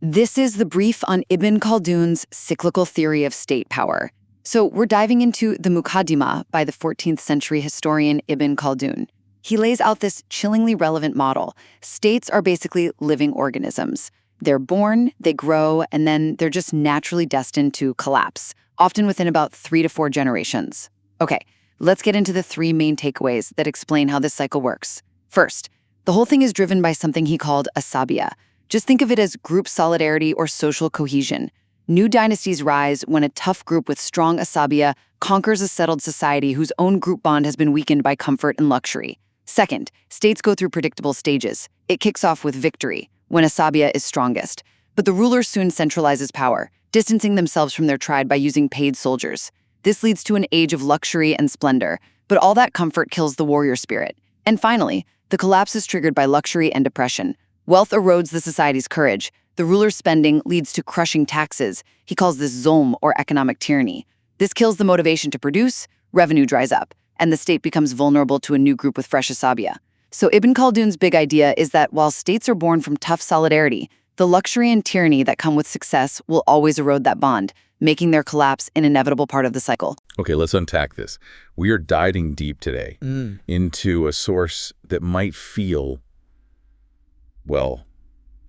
This is the brief on Ibn Khaldun's cyclical theory of state power. So we're diving into the Muqaddimah by the 14th century historian Ibn Khaldun. He lays out this chillingly relevant model. States are basically living organisms. They're born, they grow, and then they're just naturally destined to collapse, often within about 3 to 4 generations. Okay, let's get into the 3 main takeaways that explain how this cycle works. First, the whole thing is driven by something he called asabiya. Just think of it as group solidarity or social cohesion. New dynasties rise when a tough group with strong asabiya conquers a settled society whose own group bond has been weakened by comfort and luxury. Second, states go through predictable stages. It kicks off with victory, when asabiya is strongest. But the ruler soon centralizes power, distancing themselves from their tribe by using paid soldiers. This leads to an age of luxury and splendor, but all that comfort kills the warrior spirit. And finally, the collapse is triggered by luxury and oppression. Wealth erodes the society's courage. The ruler's spending leads to crushing taxes. He calls this zulm, or economic tyranny. This kills the motivation to produce, revenue dries up, and the state becomes vulnerable to a new group with fresh asabiya. So Ibn Khaldun's big idea is that while states are born from tough solidarity, the luxury and tyranny that come with success will always erode that bond, making their collapse an inevitable part of the cycle. Okay, let's unpack this. We are diving deep today into a source that might feel, well,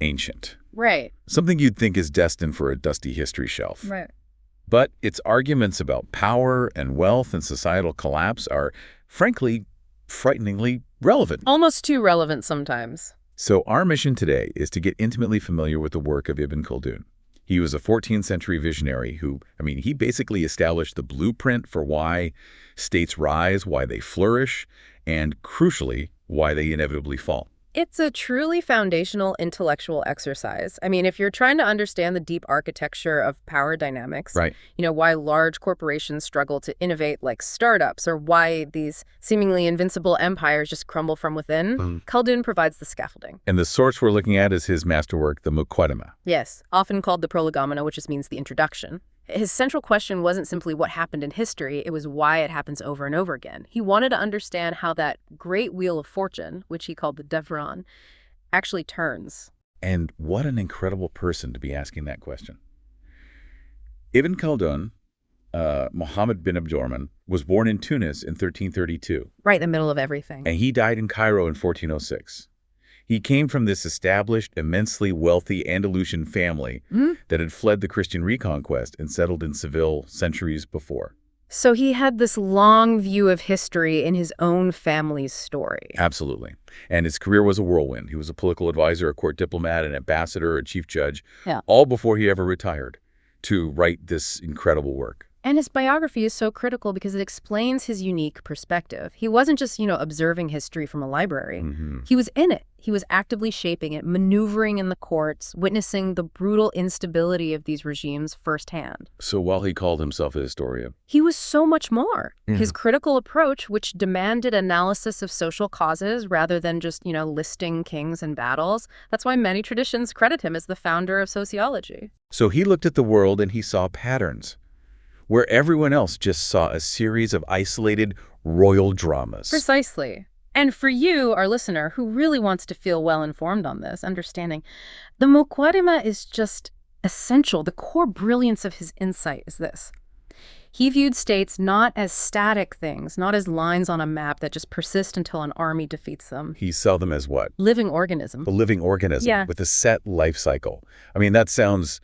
ancient. Right. Something you'd think is destined for a dusty history shelf. Right. But its arguments about power and wealth and societal collapse are, frankly, frighteningly relevant. Almost too relevant sometimes. So our mission today is to get intimately familiar with the work of Ibn Khaldun. He was a 14th century visionary who, he basically established the blueprint for why states rise, why they flourish, and crucially, why they inevitably fall. It's a truly foundational intellectual exercise. If you're trying to understand the deep architecture of power dynamics, right. Why large corporations struggle to innovate like startups, or why these seemingly invincible empires just crumble from within, Khaldun provides the scaffolding. And the source we're looking at is his masterwork, the Muqaddimah. Yes, often called the prolegomena, which just means the introduction. His central question wasn't simply what happened in history, it was why it happens over and over again. He wanted to understand how that great wheel of fortune, which he called the Devletlerin, actually turns. And what an incredible person to be asking that question. Ibn Khaldun, Muhammad bin Abdurrahman, was born in Tunis in 1332. Right in the middle of everything. And he died in Cairo in 1406. He came from this established, immensely wealthy Andalusian family that had fled the Christian reconquest and settled in Seville centuries before. So he had this long view of history in his own family's story. Absolutely. And his career was a whirlwind. He was a political advisor, a court diplomat, an ambassador, a chief judge, all before he ever retired to write this incredible work. And his biography is so critical because it explains his unique perspective. He wasn't just, observing history from a library. He was in it. He was actively shaping it, maneuvering in the courts, witnessing the brutal instability of these regimes firsthand. So while he called himself a historian, he was so much more. His critical approach, which demanded analysis of social causes rather than just, listing kings and battles, that's why many traditions credit him as the founder of sociology. So he looked at the world and he saw patterns, where everyone else just saw a series of isolated royal dramas. Precisely. And for you, our listener, who really wants to feel well-informed on this, understanding, the Muqaddimah is just essential. The core brilliance of his insight is this. He viewed states not as static things, not as lines on a map that just persist until an army defeats them. He saw them as what? Living organisms. A living organism with a set life cycle. That sounds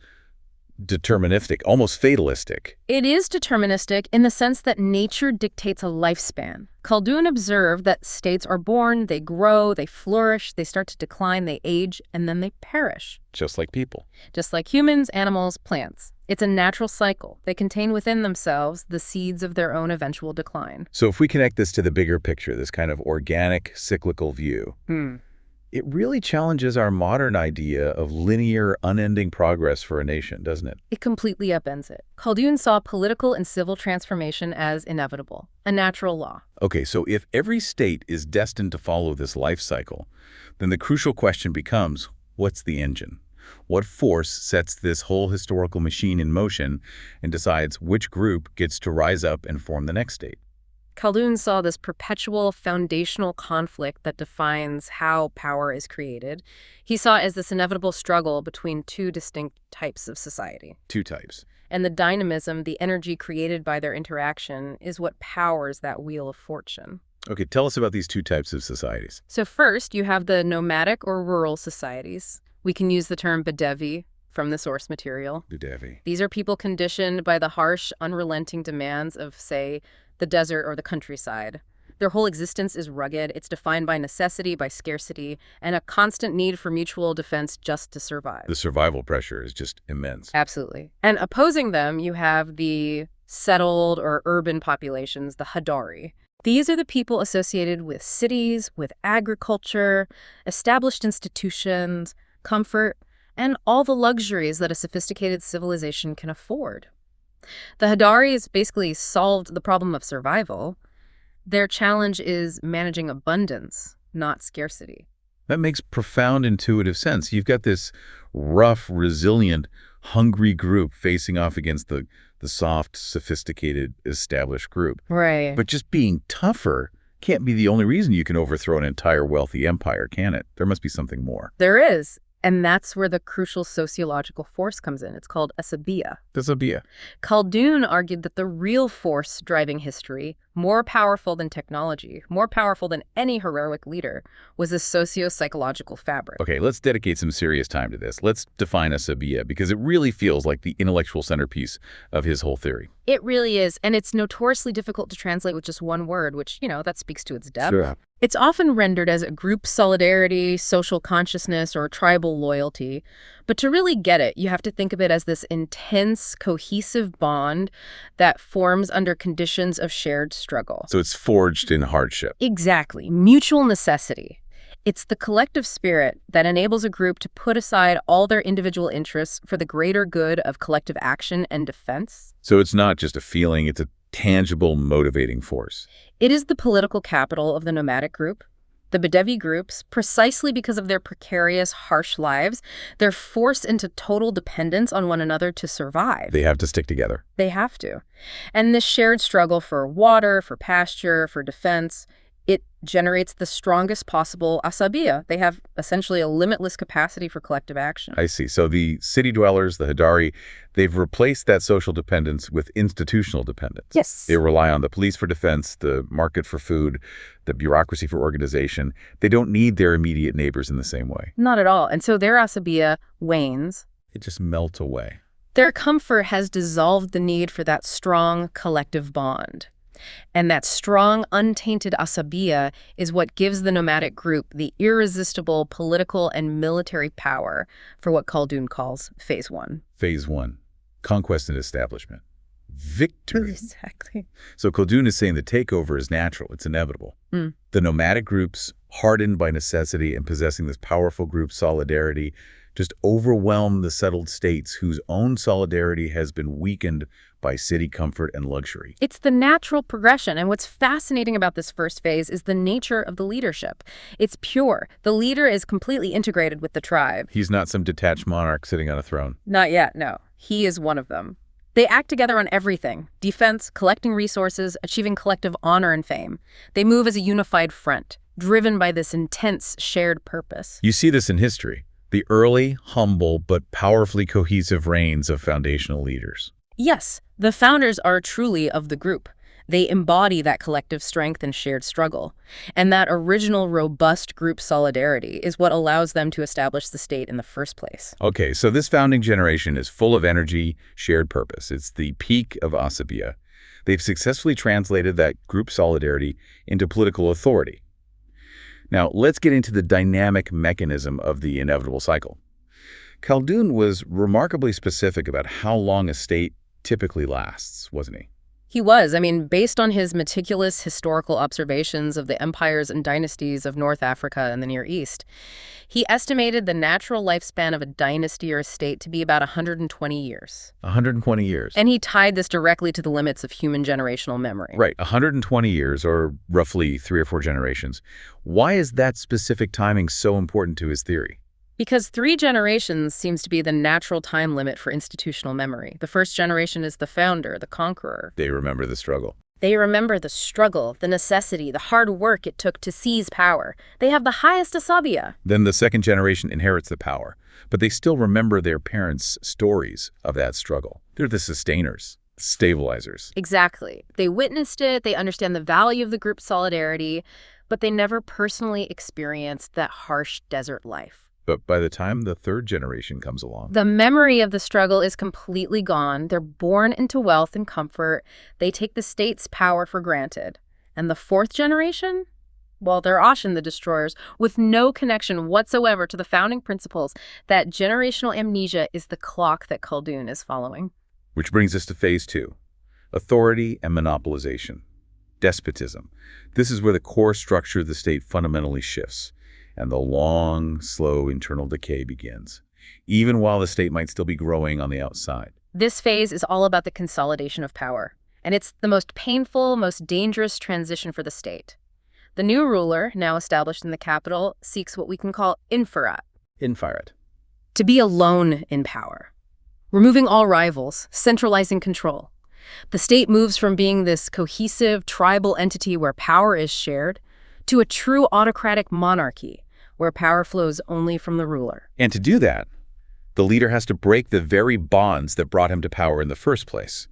deterministic, almost fatalistic. It is deterministic in the sense that nature dictates a lifespan. Khaldun observed that states are born, they grow, they flourish, they start to decline, they age, and then they perish. Just like people. Just like humans, animals, plants. It's a natural cycle. They contain within themselves the seeds of their own eventual decline. So if we connect this to the bigger picture, this kind of organic, cyclical view, it really challenges our modern idea of linear, unending progress for a nation, doesn't it? It completely upends it. Khaldun saw political and civil transformation as inevitable, a natural law. Okay, so if every state is destined to follow this life cycle, then the crucial question becomes, what's the engine? What force sets this whole historical machine in motion and decides which group gets to rise up and form the next state? Khaldun saw this perpetual foundational conflict that defines how power is created. He saw it as this inevitable struggle between two distinct types of society. Two types. And the dynamism, the energy created by their interaction, is what powers that wheel of fortune. Okay, tell us about these two types of societies. So first, you have the nomadic or rural societies. We can use the term Bedevi from the source material. Bedevi. These are people conditioned by the harsh, unrelenting demands of, say, the desert or the countryside. Their whole existence is rugged. It's defined by necessity, by scarcity, and a constant need for mutual defense just to survive. The survival pressure is just immense. Absolutely. And opposing them, you have the settled or urban populations, the Hadari. These are the people associated with cities, with agriculture, established institutions, comfort, and all the luxuries that a sophisticated civilization can afford. The Hadaris basically solved the problem of survival. Their challenge is managing abundance, not scarcity. That makes profound intuitive sense. You've got this rough, resilient, hungry group facing off against the soft, sophisticated, established group. Right. But just being tougher can't be the only reason you can overthrow an entire wealthy empire, can it? There must be something more. There is. And that's where the crucial sociological force comes in. It's called Asabiya. Asabiya. Khaldun argued that the real force driving history, more powerful than technology, more powerful than any heroic leader, was a socio-psychological fabric. Okay, let's dedicate some serious time to this. Let's define Asabiya, because it really feels like the intellectual centerpiece of his whole theory. It really is, and it's notoriously difficult to translate with just one word, which, that speaks to its depth. Sure. It's often rendered as a group solidarity, social consciousness, or tribal loyalty. But to really get it, you have to think of it as this intense, cohesive bond that forms under conditions of shared struggle. So it's forged in hardship. Exactly. Mutual necessity. It's the collective spirit that enables a group to put aside all their individual interests for the greater good of collective action and defense. So it's not just a feeling, it's a tangible, motivating force. It is the political capital of the nomadic group. The Bedevi groups, precisely because of their precarious, harsh lives, they're forced into total dependence on one another to survive. They have to stick together. They have to. And this shared struggle for water, for pasture, for defense, it generates the strongest possible asabiya. They have essentially a limitless capacity for collective action. I see. So the city dwellers, the Hadari, they've replaced that social dependence with institutional dependence. Yes. They rely on the police for defense, the market for food, the bureaucracy for organization. They don't need their immediate neighbors in the same way. Not at all. And so their asabiya wanes. It just melts away. Their comfort has dissolved the need for that strong collective bond. And that strong, untainted asabiya is what gives the nomadic group the irresistible political and military power for what Khaldun calls Phase 1. Phase 1, conquest and establishment. Victory. Exactly. So Khaldun is saying the takeover is natural, it's inevitable. The nomadic groups, hardened by necessity and possessing this powerful group solidarity, just overwhelm the settled states whose own solidarity has been weakened by city comfort and luxury. It's the natural progression, and what's fascinating about this first phase is the nature of the leadership. It's pure. The leader is completely integrated with the tribe. He's not some detached monarch sitting on a throne. Not yet, no. He is one of them. They act together on everything: defense, collecting resources, achieving collective honor and fame. They move as a unified front, driven by this intense shared purpose. You see this in history. The early, humble, but powerfully cohesive reigns of foundational leaders. Yes, the founders are truly of the group. They embody that collective strength and shared struggle. And that original robust group solidarity is what allows them to establish the state in the first place. Okay, so this founding generation is full of energy, shared purpose. It's the peak of Asabiya. They've successfully translated that group solidarity into political authority. Now, let's get into the dynamic mechanism of the inevitable cycle. Khaldun was remarkably specific about how long a state typically lasts, wasn't he? He was. Based on his meticulous historical observations of the empires and dynasties of North Africa and the Near East, he estimated the natural lifespan of a dynasty or a state to be about 120 years. 120 years. And he tied this directly to the limits of human generational memory. Right, 120 years, or roughly 3 or 4 generations. Why is that specific timing so important to his theory? Because 3 generations seems to be the natural time limit for institutional memory. The first generation is the founder, the conqueror. They remember the struggle. They remember the struggle, the necessity, the hard work it took to seize power. They have the highest asabiya. Then the second generation inherits the power, but they still remember their parents' stories of that struggle. They're the sustainers, stabilizers. Exactly. They witnessed it, they understand the value of the group solidarity, but they never personally experienced that harsh desert life. But by the time the third generation comes along, The memory of the struggle is completely gone. They're born into wealth and comfort. They take the state's power for granted. And the fourth generation? Well, they're Ashen the Destroyers, with no connection whatsoever to the founding principles. That generational amnesia is the clock that Khaldun is following. which brings us to phase 2, authority and monopolization. Despotism. This is where the core structure of the state fundamentally shifts, and the long, slow internal decay begins, even while the state might still be growing on the outside. This phase is all about the consolidation of power, and it's the most painful, most dangerous transition for the state. The new ruler, now established in the capital, seeks what we can call infirat, to be alone in power, removing all rivals, centralizing control. The state moves from being this cohesive, tribal entity where power is shared to a true autocratic monarchy where power flows only from the ruler. And to do that, the leader has to break the very bonds that brought him to power in the first place.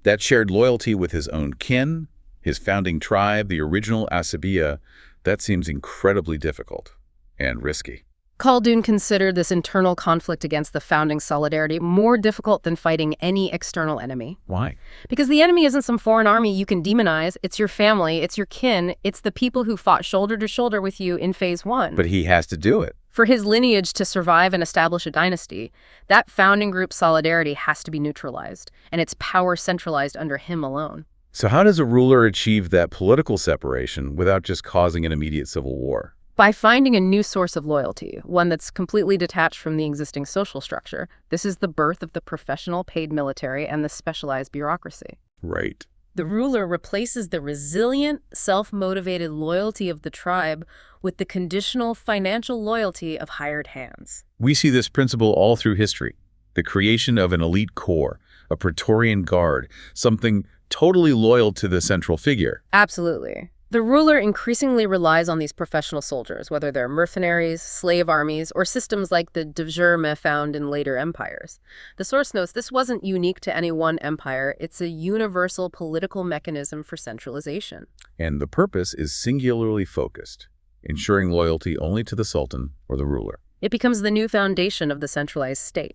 That shared loyalty with his own kin, his founding tribe, the original Asabiya, that seems incredibly difficult and risky. Khaldun considered this internal conflict against the founding solidarity more difficult than fighting any external enemy. Why? Because the enemy isn't some foreign army you can demonize. It's your family, it's your kin, it's the people who fought shoulder to shoulder with you in phase 1. But he has to do it. For his lineage to survive and establish a dynasty, that founding group solidarity has to be neutralized, and its power centralized under him alone. So how does a ruler achieve that political separation without just causing an immediate civil war? By finding a new source of loyalty, one that's completely detached from the existing social structure. This is the birth of the professional paid military and the specialized bureaucracy. Right. The ruler replaces the resilient, self-motivated loyalty of the tribe with the conditional financial loyalty of hired hands. We see this principle all through history. The creation of an elite corps, a Praetorian Guard, something totally loyal to the central figure. Absolutely. The ruler increasingly relies on these professional soldiers, whether they're mercenaries, slave armies, or systems like the devletlerin found in later empires. The source notes this wasn't unique to any one empire. It's a universal political mechanism for centralization. And the purpose is singularly focused, ensuring loyalty only to the sultan or the ruler. It becomes the new foundation of the centralized state.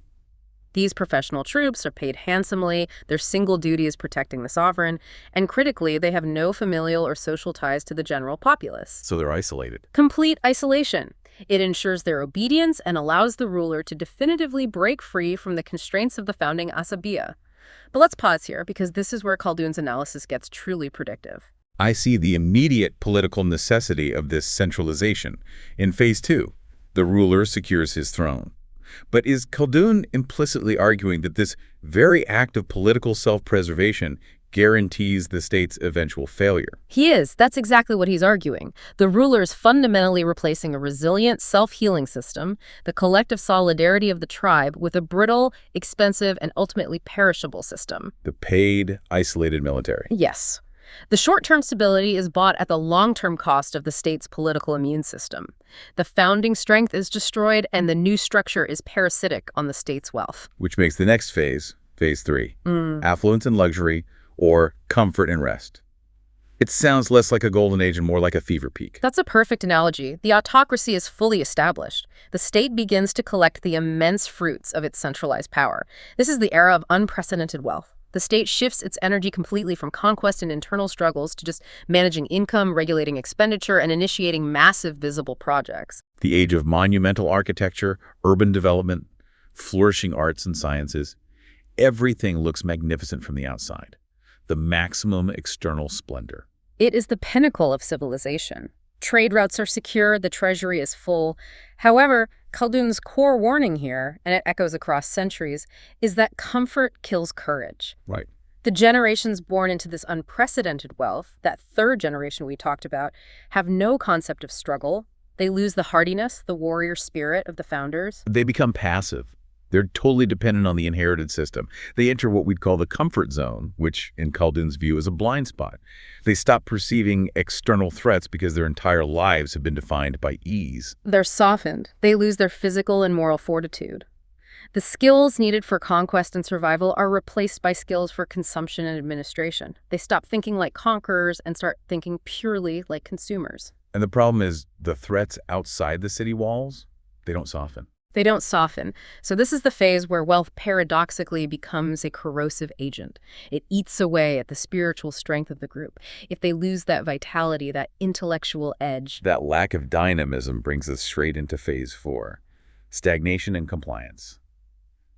These professional troops are paid handsomely, their single duty is protecting the sovereign, and critically, they have no familial or social ties to the general populace. So they're isolated. Complete isolation. It ensures their obedience and allows the ruler to definitively break free from the constraints of the founding Asabiya. But let's pause here, because this is where Khaldun's analysis gets truly predictive. I see the immediate political necessity of this centralization. In phase 2, the ruler secures his throne. But is Khaldun implicitly arguing that this very act of political self-preservation guarantees the state's eventual failure? He is. That's exactly what he's arguing. The ruler is fundamentally replacing a resilient, self-healing system, the collective solidarity of the tribe, with a brittle, expensive, and ultimately perishable system. The paid, isolated military. Yes. The short-term stability is bought at the long-term cost of the state's political immune system. The founding strength is destroyed, and the new structure is parasitic on the state's wealth. Which makes the next phase, phase 3, affluence and luxury, or comfort and rest. It sounds less like a golden age and more like a fever peak. That's a perfect analogy. The autocracy is fully established. The state begins to collect the immense fruits of its centralized power. This is the era of unprecedented wealth. The state shifts its energy completely from conquest and internal struggles to just managing income, regulating expenditure, and initiating massive visible projects. The age of monumental architecture, urban development, flourishing arts and sciences. Everything looks magnificent from the outside. The maximum external splendor. It is the pinnacle of civilization. Trade routes are secure, the treasury is full. However, Khaldun's core warning here, and it echoes across centuries, is that comfort kills courage. Right. The generations born into this unprecedented wealth, that third generation we talked about, have no concept of struggle. They lose the hardiness, the warrior spirit of the founders. They become passive, They're totally dependent on the inherited system. They enter what we'd call the comfort zone, which in Khaldun's view is a blind spot. They stop perceiving external threats because their entire lives have been defined by ease. They're softened. They lose their physical and moral fortitude. The skills needed for conquest and survival are replaced by skills for consumption and administration. They stop thinking like conquerors and start thinking purely like consumers. And the problem is the threats outside the city walls, they don't soften. They don't soften. So this is the phase where wealth paradoxically becomes a corrosive agent. It eats away at the spiritual strength of the group. If they lose that vitality, that intellectual edge. That lack of dynamism brings us straight into phase 4. Stagnation and compliance.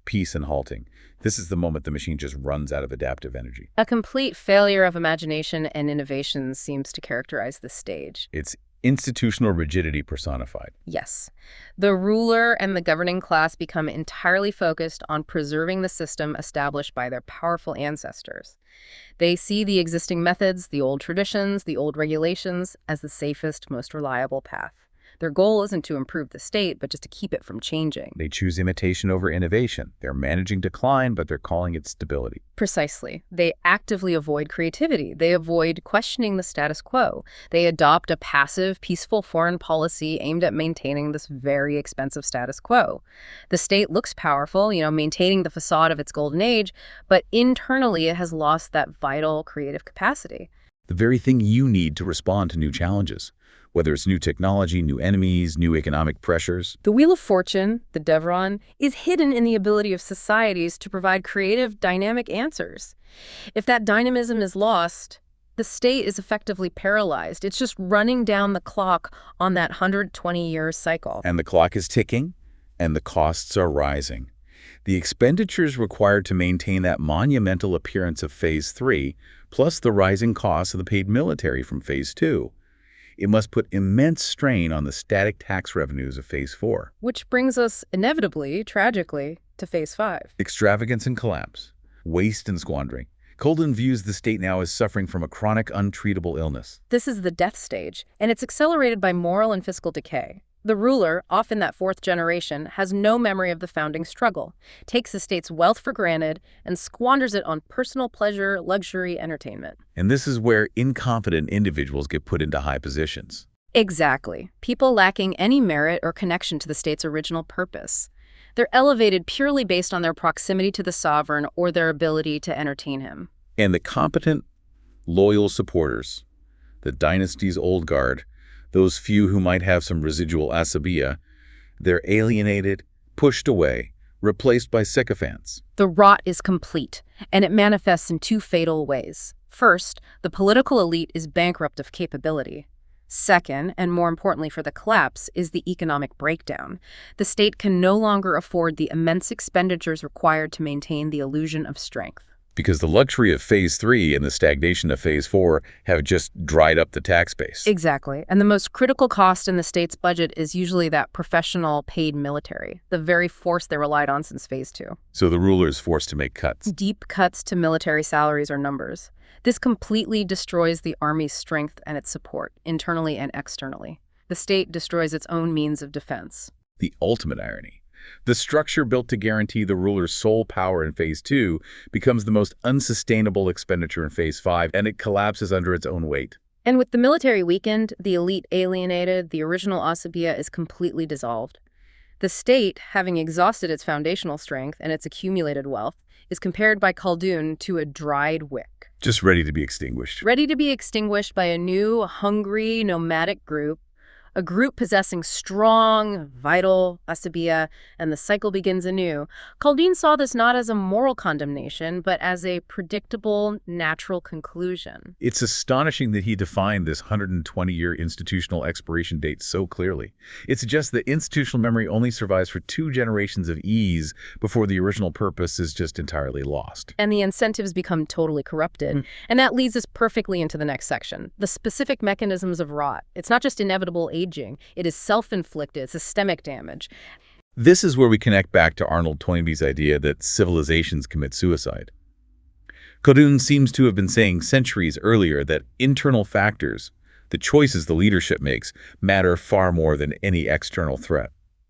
Peace and halting. This is the moment the machine just runs out of adaptive energy. A complete failure of imagination and innovation seems to characterize this stage. It's institutional rigidity personified. Yes. The ruler and the governing class become entirely focused on preserving the system established by their powerful ancestors. They see the existing methods, the old traditions, the old regulations as the safest, most reliable path. Their goal isn't to improve the state, but just to keep it from changing. They choose imitation over innovation. They're managing decline, but they're calling it stability. Precisely. They actively avoid creativity. They avoid questioning the status quo. They adopt a passive, peaceful foreign policy aimed at maintaining this very expensive status quo. The state looks powerful, maintaining the facade of its golden age, but internally it has lost that vital creative capacity. The very thing you need to respond to new challenges. Whether it's new technology, new enemies, new economic pressures. The Wheel of Fortune, the Devletlerin, is hidden in the ability of societies to provide creative, dynamic answers. If that dynamism is lost, the state is effectively paralyzed. It's just running down the clock on that 120-year cycle. And the clock is ticking, and the costs are rising. The expenditures required to maintain that monumental appearance of Phase 3, plus the rising costs of the paid military from Phase 2. It must put immense strain on the static tax revenues of Phase 4. Which brings us, inevitably, tragically, to Phase 5. Extravagance and collapse, waste and squandering. Khaldun views the state now as suffering from a chronic, untreatable illness. This is the death stage, and it's accelerated by moral and fiscal decay. The ruler, often that fourth generation, has no memory of the founding struggle, takes the state's wealth for granted, and squanders it on personal pleasure, luxury, entertainment. And this is where incompetent individuals get put into high positions. Exactly. People lacking any merit or connection to the state's original purpose. They're elevated purely based on their proximity to the sovereign or their ability to entertain him. And the competent, loyal supporters, the dynasty's old guard, those few who might have some residual asabiya, they're alienated, pushed away, replaced by sycophants. The rot is complete, and it manifests in two fatal ways. First, the political elite is bankrupt of capability. Second, and more importantly for the collapse, is the economic breakdown. The state can no longer afford the immense expenditures required to maintain the illusion of strength. Because the luxury of Phase 3 and the stagnation of Phase 4 have just dried up the tax base. Exactly. And the most critical cost in the state's budget is usually that professional paid military, the very force they relied on since Phase 2. So the ruler is forced to make cuts. Deep cuts to military salaries or numbers. This completely destroys the army's strength and its support, internally and externally. The state destroys its own means of defense. The ultimate irony. The structure built to guarantee the ruler's sole power in Phase 2 becomes the most unsustainable expenditure in Phase 5, and it collapses under its own weight. And with the military weakened, the elite alienated, the original Asabiya is completely dissolved. The state, having exhausted its foundational strength and its accumulated wealth, is compared by Khaldun to a dried wick. Just ready to be extinguished. Ready to be extinguished by a new, hungry, nomadic group, a group possessing strong, vital asabiya, and the cycle begins anew. Khaldun saw this not as a moral condemnation, but as a predictable, natural conclusion. It's astonishing that he defined this 120-year institutional expiration date so clearly. It suggests that institutional memory only survives for 2 generations of ease before the original purpose is just entirely lost. And the incentives become totally corrupted. And that leads us perfectly into the next section, the specific mechanisms of rot. It's not just inevitable aging. It is self-inflicted, systemic damage. This is where we connect back to Arnold Toynbee's idea that civilizations commit suicide. Khaldun seems to have been saying centuries earlier that internal factors, the choices the leadership makes, matter far more than any external threat.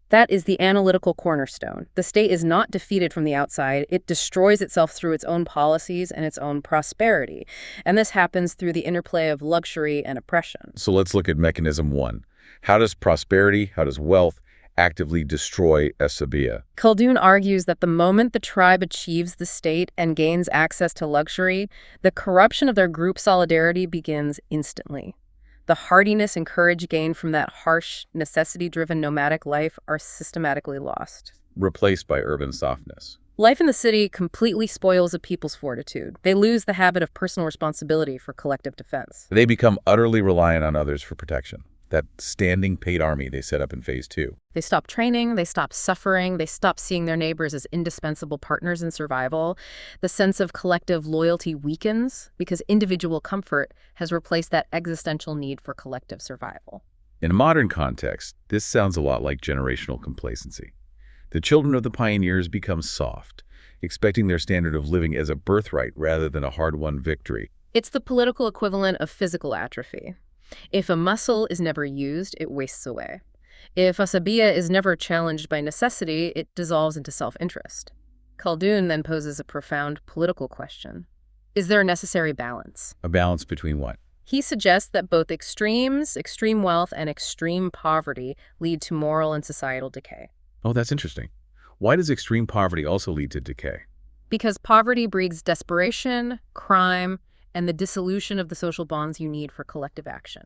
That is the analytical cornerstone. The state is not defeated from the outside. It destroys itself through its own policies and its own prosperity. And this happens through the interplay of luxury and oppression. So let's look at mechanism one. How does prosperity, how does wealth actively destroy Asabiya? Khaldun argues that the moment the tribe achieves the state and gains access to luxury, the corruption of their group solidarity begins instantly. The hardiness and courage gained from that harsh, necessity-driven nomadic life are systematically lost. Replaced by urban softness. Life in the city completely spoils a people's fortitude. They lose the habit of personal responsibility for collective defense. They become utterly reliant on others for protection. That standing paid army they set up in phase 2. They stop training, they stop suffering, they stop seeing their neighbors as indispensable partners in survival. The sense of collective loyalty weakens because individual comfort has replaced that existential need for collective survival. In a modern context, this sounds a lot like generational complacency. The children of the pioneers become soft, expecting their standard of living as a birthright rather than a hard-won victory. It's the political equivalent of physical atrophy. If a muscle is never used, it wastes away. If Asabiya is never challenged by necessity, it dissolves into self-interest. Khaldun then poses a profound political question. Is there a necessary balance? A balance between what? He suggests that both extremes, extreme wealth and extreme poverty, lead to moral and societal decay. Oh, that's interesting. Why does extreme poverty also lead to decay? Because poverty breeds desperation, crime, and the dissolution of the social bonds you need for collective action.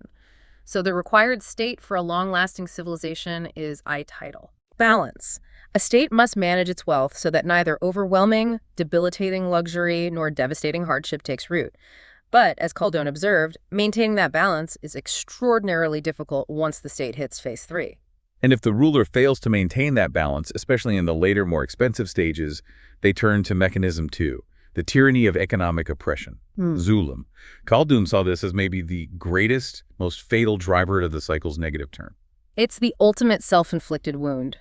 So the required state for a long-lasting civilization is title. Balance. A state must manage its wealth so that neither overwhelming, debilitating luxury nor devastating hardship takes root. But, as Khaldun observed, maintaining that balance is extraordinarily difficult once the state hits phase 3. And if the ruler fails to maintain that balance, especially in the later, more expensive stages, they turn to mechanism 2. The tyranny of economic oppression, Zulum. Khaldun saw this as maybe the greatest, most fatal driver of the cycle's negative turn. It's the ultimate self-inflicted wound.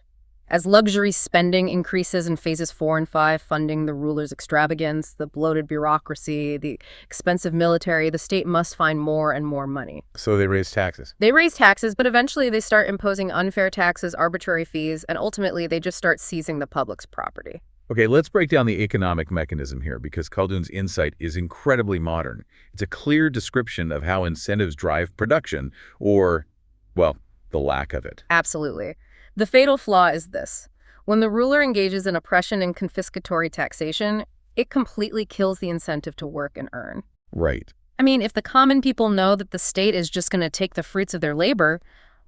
As luxury spending increases in phases 4 and 5, funding the ruler's extravagance, the bloated bureaucracy, the expensive military, the state must find more and more money. So they raise taxes. They raise taxes, but eventually they start imposing unfair taxes, arbitrary fees, and ultimately they just start seizing the public's property. Okay, let's break down the economic mechanism here because Khaldun's insight is incredibly modern. It's a clear description of how incentives drive production or, well, the lack of it. Absolutely. The fatal flaw is this. When the ruler engages in oppression and confiscatory taxation, it completely kills the incentive to work and earn. Right. I mean, if the common people know that the state is just going to take the fruits of their labor,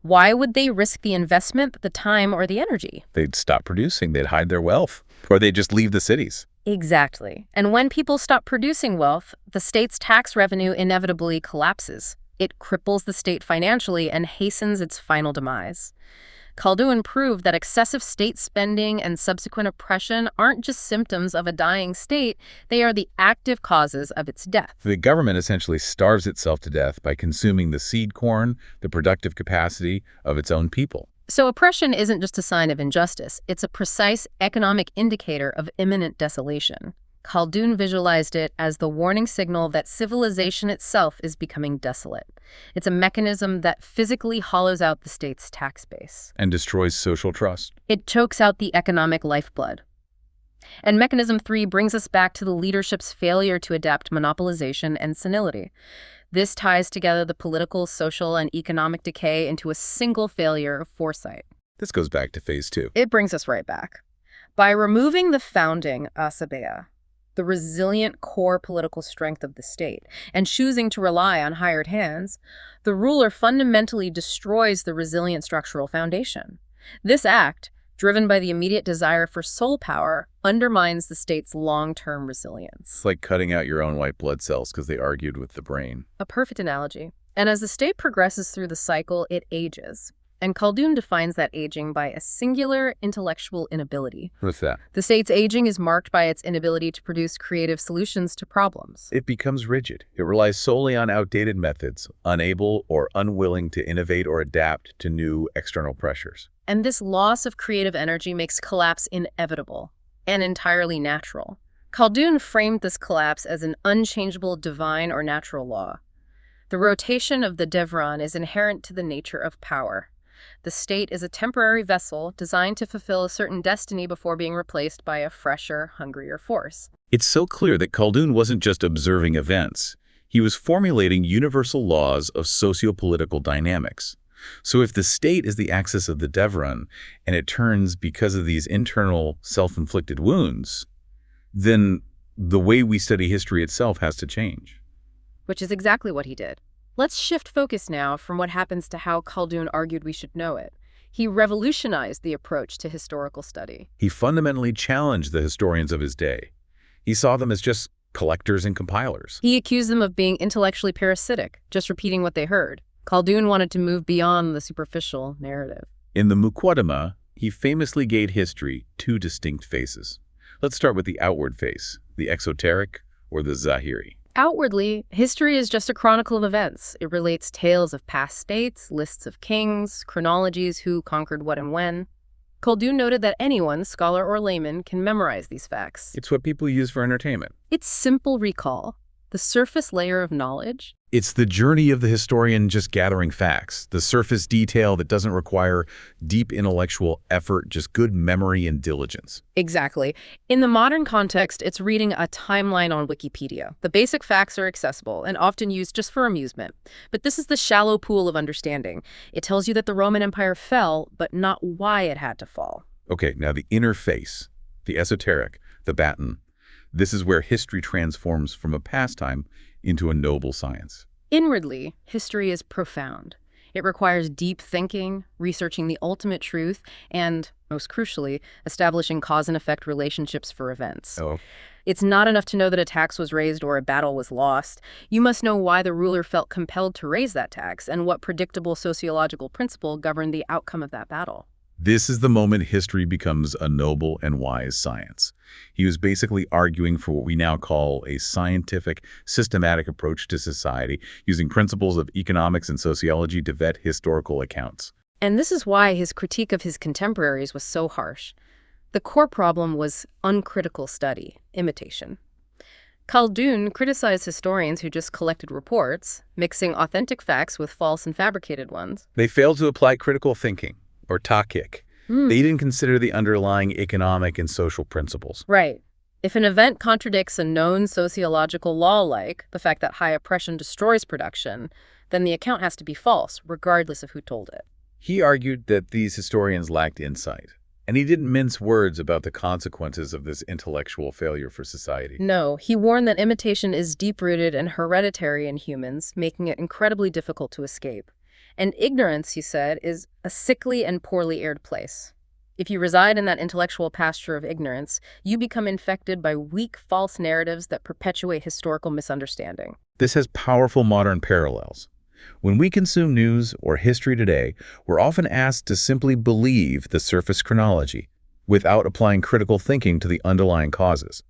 why would they risk the investment, the time, or the energy? They'd stop producing. They'd hide their wealth. Or they'd just leave the cities. Exactly. And when people stop producing wealth, the state's tax revenue inevitably collapses. It cripples the state financially and hastens its final demise. Khaldun proved that excessive state spending and subsequent oppression aren't just symptoms of a dying state, they are the active causes of its death. The government essentially starves itself to death by consuming the seed corn, the productive capacity of its own people. So oppression isn't just a sign of injustice, it's a precise economic indicator of imminent desolation. Khaldun visualized it as the warning signal that civilization itself is becoming desolate. It's a mechanism that physically hollows out the state's tax base. And destroys social trust. It chokes out the economic lifeblood. And mechanism 3 brings us back to the leadership's failure to adapt monopolization and senility. This ties together the political, social, and economic decay into a single failure of foresight. This goes back to phase 2. It brings us right back. By removing the founding Asabiya, the resilient core political strength of the state, and choosing to rely on hired hands, the ruler fundamentally destroys the resilient structural foundation. This act, driven by the immediate desire for soul power, undermines the state's long-term resilience. It's like cutting out your own white blood cells because they argued with the brain. A perfect analogy. And as the state progresses through the cycle, it ages. And Khaldun defines that aging by a singular intellectual inability. What's that? The state's aging is marked by its inability to produce creative solutions to problems. It becomes rigid. It relies solely on outdated methods, unable or unwilling to innovate or adapt to new external pressures. And this loss of creative energy makes collapse inevitable and entirely natural. Khaldun framed this collapse as an unchangeable divine or natural law. The rotation of the Devran is inherent to the nature of power. The state is a temporary vessel designed to fulfill a certain destiny before being replaced by a fresher, hungrier force. It's so clear that Khaldun wasn't just observing events. He was formulating universal laws of socio-political dynamics. So if the state is the axis of the Devletlerin, and it turns because of these internal self-inflicted wounds, then the way we study history itself has to change. Which is exactly what he did. Let's shift focus now from what happens to how Khaldun argued we should know it. He revolutionized the approach to historical study. He fundamentally challenged the historians of his day. He saw them as just collectors and compilers. He accused them of being intellectually parasitic, just repeating what they heard. Khaldun wanted to move beyond the superficial narrative. In the Muqaddimah, he famously gave history two distinct faces. Let's start with the outward face, the exoteric or the Zahiri. Outwardly, history is just a chronicle of events. It relates tales of past states, lists of kings, chronologies, who conquered what and when. Khaldun noted that anyone, scholar or layman, can memorize these facts. It's what people use for entertainment. It's simple recall, the surface layer of knowledge. It's the journey of the historian just gathering facts, the surface detail that doesn't require deep intellectual effort, just good memory and diligence. Exactly. In the modern context, it's reading a timeline on Wikipedia. The basic facts are accessible and often used just for amusement. But this is the shallow pool of understanding. It tells you that the Roman Empire fell, but not why it had to fall. Okay, now the inner face, the esoteric, the baton. This is where history transforms from a pastime into a noble science. Inwardly, history is profound. It requires deep thinking, researching the ultimate truth, and, most crucially, establishing cause and effect relationships for events. It's not enough to know that a tax was raised or a battle was lost. You must know why the ruler felt compelled to raise that tax and what predictable sociological principle governed the outcome of that battle. This is the moment history becomes a noble and wise science. He was basically arguing for what we now call a scientific, systematic approach to society, using principles of economics and sociology to vet historical accounts. And this is why his critique of his contemporaries was so harsh. The core problem was uncritical study, imitation. Khaldun criticized historians who just collected reports, mixing authentic facts with false and fabricated ones. They failed to apply critical thinking, or tahqiq. They didn't consider the underlying economic and social principles. Right. If an event contradicts a known sociological law, like the fact that high oppression destroys production, then the account has to be false, regardless of who told it. He argued that these historians lacked insight, and he didn't mince words about the consequences of this intellectual failure for society. No, he warned that imitation is deep-rooted and hereditary in humans, making it incredibly difficult to escape. And ignorance, he said, is a sickly and poorly aired place. If you reside in that intellectual pasture of ignorance, you become infected by weak, false narratives that perpetuate historical misunderstanding. This has powerful modern parallels. When we consume news or history today, we're often asked to simply believe the surface chronology without applying critical thinking to the underlying causes,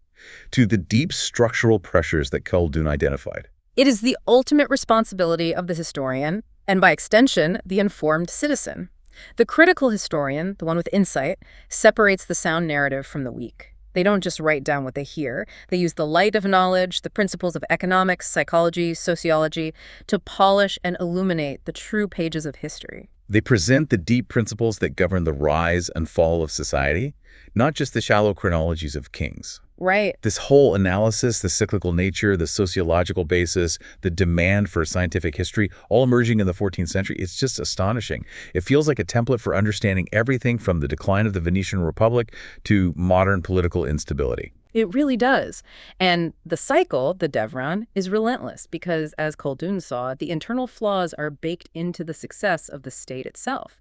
to the deep structural pressures that Khaldun identified. It is the ultimate responsibility of the historian, and by extension, the informed citizen. The critical historian, the one with insight, separates the sound narrative from the weak. They don't just write down what they hear. They use the light of knowledge, the principles of economics, psychology, sociology, to polish and illuminate the true pages of history. They present the deep principles that govern the rise and fall of society, not just the shallow chronologies of kings. Right. This whole analysis, the cyclical nature, the sociological basis, the demand for scientific history, all emerging in the 14th century, it's just astonishing. It feels like a template for understanding everything from the decline of the Venetian Republic to modern political instability. It really does. And the cycle, the Devletlerin, is relentless because, as Khaldun saw, the internal flaws are baked into the success of the state itself.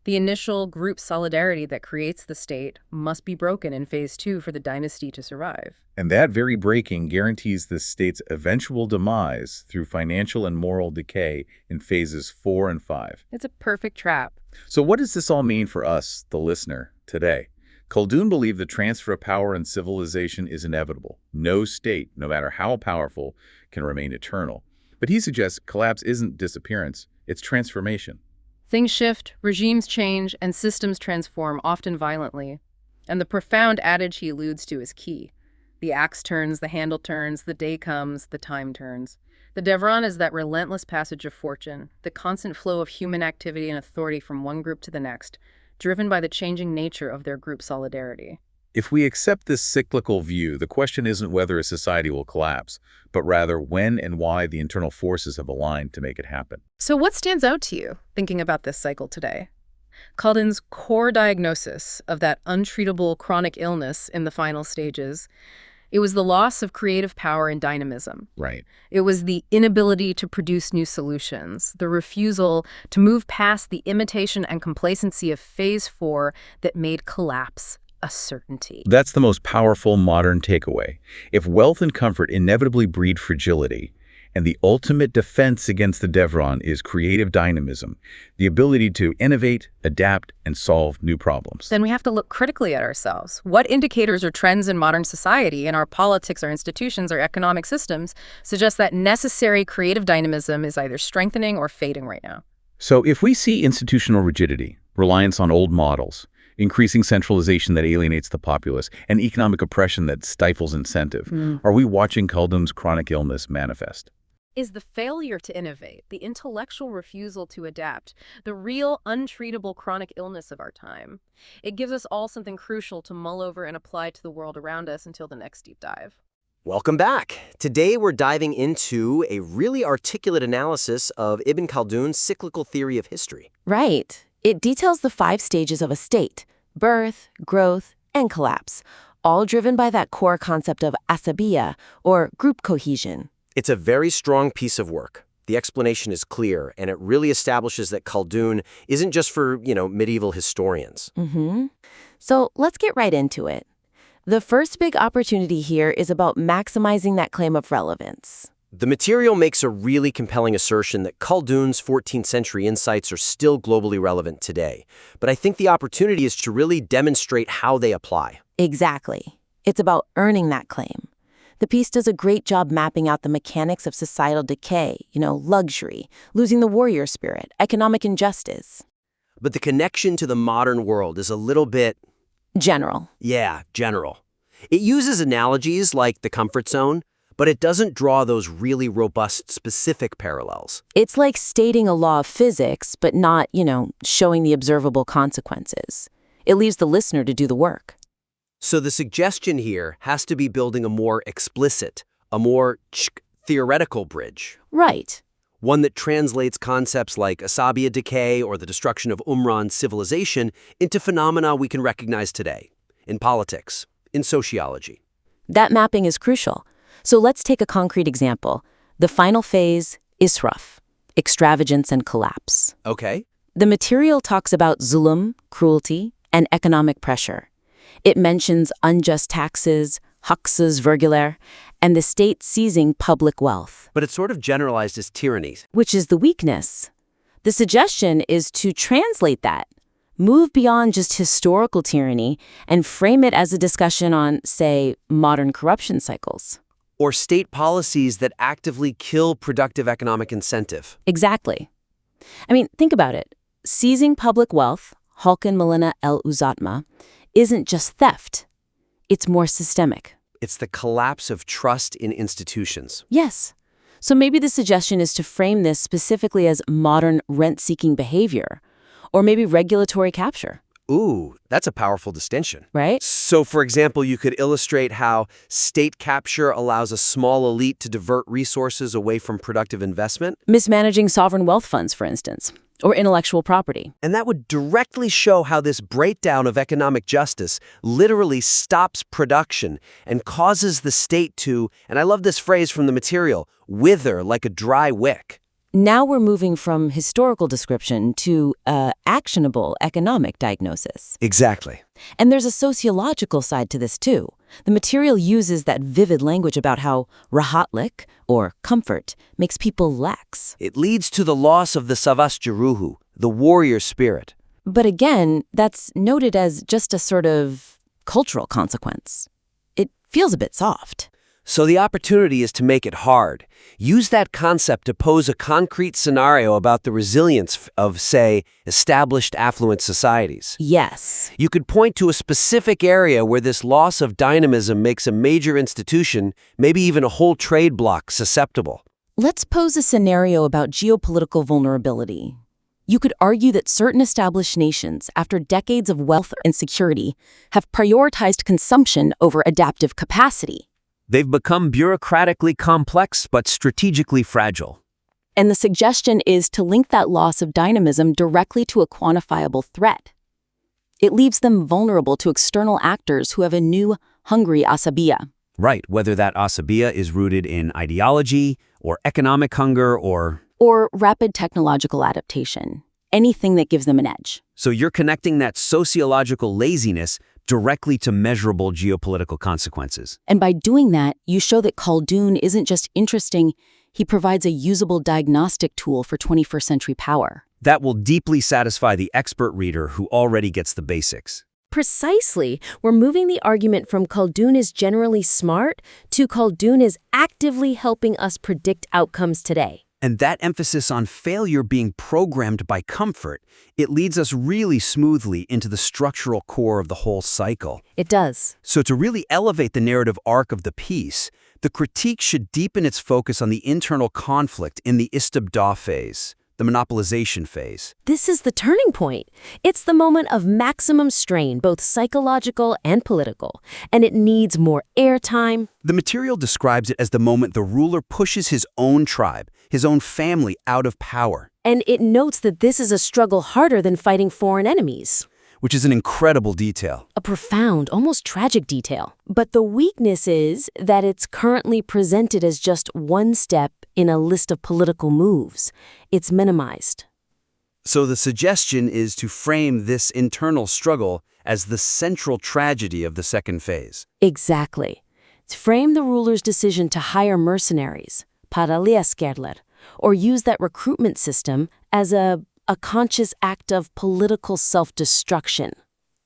The initial group solidarity that creates the state must be broken in phase 2 for the dynasty to survive. And that very breaking guarantees the state's eventual demise through financial and moral decay in phases 4 and 5. It's a perfect trap. So what does this all mean for us, the listener, today? Khaldun believed the transfer of power and civilization is inevitable. No state, no matter how powerful, can remain eternal. But he suggests collapse isn't disappearance, it's transformation. Things shift, regimes change, and systems transform, often violently. And the profound adage he alludes to is key. The axe turns, the handle turns, the day comes, the time turns. The Devran is that relentless passage of fortune, the constant flow of human activity and authority from one group to the next, driven by the changing nature of their group solidarity. If we accept this cyclical view, the question isn't whether a society will collapse, but rather when and why the internal forces have aligned to make it happen. So what stands out to you, thinking about this cycle today? Khaldun's core diagnosis of that untreatable chronic illness in the final stages, it was the loss of creative power and dynamism. Right. It was the inability to produce new solutions, the refusal to move past the imitation and complacency of Phase 4 that made collapse a certainty. That's the most powerful modern takeaway. If wealth and comfort inevitably breed fragility, and the ultimate defense against the Devran is creative dynamism, the ability to innovate, adapt, and solve new problems. Then we have to look critically at ourselves. What indicators or trends in modern society, in our politics, our institutions, our economic systems, suggest that necessary creative dynamism is either strengthening or fading right now? So if we see institutional rigidity, reliance on old models, increasing centralization that alienates the populace, and economic oppression that stifles incentive, are we watching Khaldun's chronic illness manifest? Is the failure to innovate, the intellectual refusal to adapt, the real untreatable chronic illness of our time? It gives us all something crucial to mull over and apply to the world around us until the next deep dive. Welcome back. Today we're diving into a really articulate analysis of Ibn Khaldun's cyclical theory of history. Right. It details the 5 stages of a state: birth, growth, and collapse, all driven by that core concept of asabiya, or group cohesion. It's a very strong piece of work. The explanation is clear, and it really establishes that Khaldun isn't just for, medieval historians. So let's get right into it. The first big opportunity here is about maximizing that claim of relevance. The material makes a really compelling assertion that Khaldun's 14th century insights are still globally relevant today. But I think the opportunity is to really demonstrate how they apply. Exactly. It's about earning that claim. The piece does a great job mapping out the mechanics of societal decay, luxury, losing the warrior spirit, economic injustice. But the connection to the modern world is a little bit... general. Yeah, general. It uses analogies like the comfort zone, but it doesn't draw those really robust, specific parallels. It's like stating a law of physics, but not, showing the observable consequences. It leaves the listener to do the work. So the suggestion here has to be building a more explicit, a more theoretical bridge. Right. One that translates concepts like Asabiya decay or the destruction of Umran's civilization into phenomena we can recognize today, in politics, in sociology. That mapping is crucial. So let's take a concrete example. The final phase, israf, extravagance and collapse. Okay. The material talks about zulum, cruelty, and economic pressure. It mentions unjust taxes, haksızvergiler, and the state seizing public wealth. But it's sort of generalized as tyranny. Which is the weakness. The suggestion is to translate that, move beyond just historical tyranny, and frame it as a discussion on, say, modern corruption cycles. Or state policies that actively kill productive economic incentive. Exactly. Think about it. Seizing public wealth, Halkın Malına el uzatma, isn't just theft. It's more systemic. It's the collapse of trust in institutions. Yes. So maybe the suggestion is to frame this specifically as modern rent-seeking behavior, or maybe regulatory capture. Ooh, that's a powerful distinction. Right? So, for example, you could illustrate how state capture allows a small elite to divert resources away from productive investment. Mismanaging sovereign wealth funds, for instance, or intellectual property. And that would directly show how this breakdown of economic justice literally stops production and causes the state to, and I love this phrase from the material, wither like a dry wick. Now we're moving from historical description to actionable economic diagnosis. Exactly. And there's a sociological side to this too. The material uses that vivid language about how rahatlik, or comfort, makes people lax. It leads to the loss of the savas juruhu, the warrior spirit. But again, that's noted as just a sort of cultural consequence. It feels a bit soft. So the opportunity is to make it hard. Use that concept to pose a concrete scenario about the resilience of, say, established affluent societies. Yes. You could point to a specific area where this loss of dynamism makes a major institution, maybe even a whole trade bloc, susceptible. Let's pose a scenario about geopolitical vulnerability. You could argue that certain established nations, after decades of wealth and security, have prioritized consumption over adaptive capacity. They've become bureaucratically complex but strategically fragile. And the suggestion is to link that loss of dynamism directly to a quantifiable threat. It leaves them vulnerable to external actors who have a new, hungry asabiya. Right, whether that asabiya is rooted in ideology or economic hunger or rapid technological adaptation. Anything that gives them an edge. So you're connecting that sociological laziness directly to measurable geopolitical consequences. And by doing that, you show that Khaldun isn't just interesting, he provides a usable diagnostic tool for 21st century power. That will deeply satisfy the expert reader who already gets the basics. Precisely. We're moving the argument from Khaldun is generally smart to Khaldun is actively helping us predict outcomes today. And that emphasis on failure being programmed by comfort, it leads us really smoothly into the structural core of the whole cycle. It does. So to really elevate the narrative arc of the piece, the critique should deepen its focus on the internal conflict in the istabdah phase, the monopolization phase. This is the turning point. It's the moment of maximum strain, both psychological and political, and it needs more airtime. The material describes it as the moment the ruler pushes his own tribe, his own family out of power. And it notes that this is a struggle harder than fighting foreign enemies. Which is an incredible detail. A profound, almost tragic detail. But the weakness is that it's currently presented as just one step in a list of political moves. It's minimized. So the suggestion is to frame this internal struggle as the central tragedy of the second phase. Exactly. To frame the ruler's decision to hire mercenaries, paraliaskerler, or use that recruitment system as a conscious act of political self-destruction.